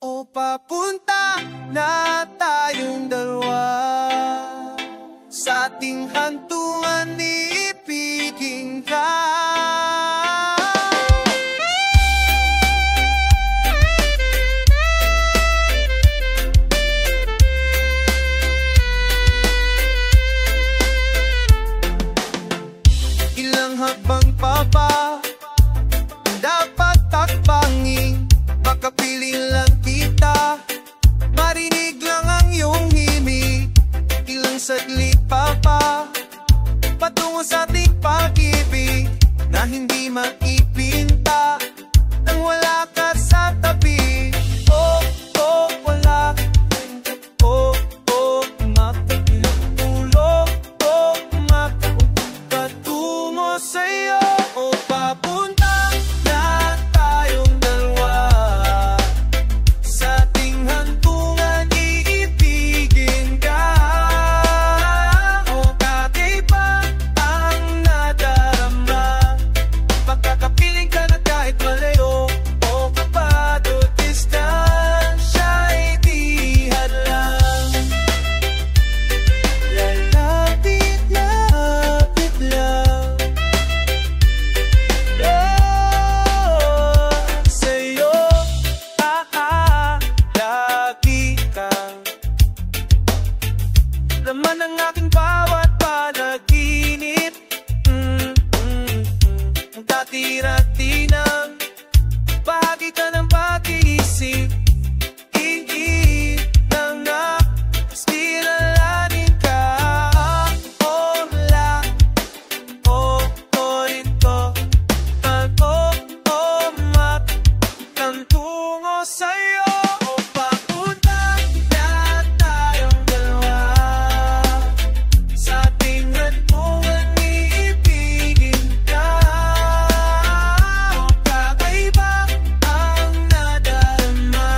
O papunta na tayong dalawa sa ating hantungan, iibigin ka. Ilang hakbang pa ba dapat takbangin? Makapiling lang kita, marinig lang ang iyong himig. Ilang saglit pa ba patungo sa ating pag-ibig na hindi maipinta nang wala ka sa tabi. Oh, oh, wala. Oh, oh, makatulog. Oh, makapatungo sa'yo. Oh, papunta na tayong dalawa sa ating hantungan, iibigin ka. O kakaiba ang nadarama, pagkakapiling ka na kahit malayo. O kapag o distansya'y di hadlang, lalapit, lapit lang. Sa'yo, lagi kang laman ng aking bawat panaginip. Dati-rati nang bahagi ka ng pag-iisip. Hindi nang mas kilalanin ka. Oh, la, oh, oh, ito. Magtantungo sa'yo. O papunta na tayong dalawa sa ating hantungan, iibigin ka. O kakaiba ang nadarama,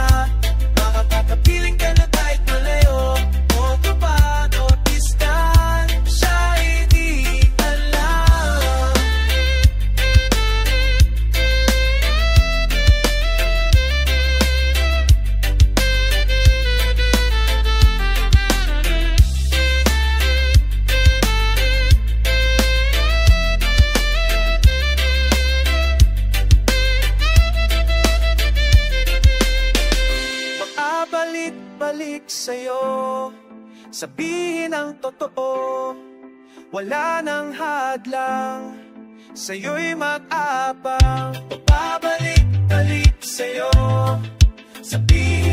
makakapiling ka na kahit malayo. O kapag o distansya'y di alam. Makabalik-balik sa'yo, sabihin ang totoo. Wala nang hadlang, sa'yo'y mag-abang. Makabalik-balik sa'yo, sabihin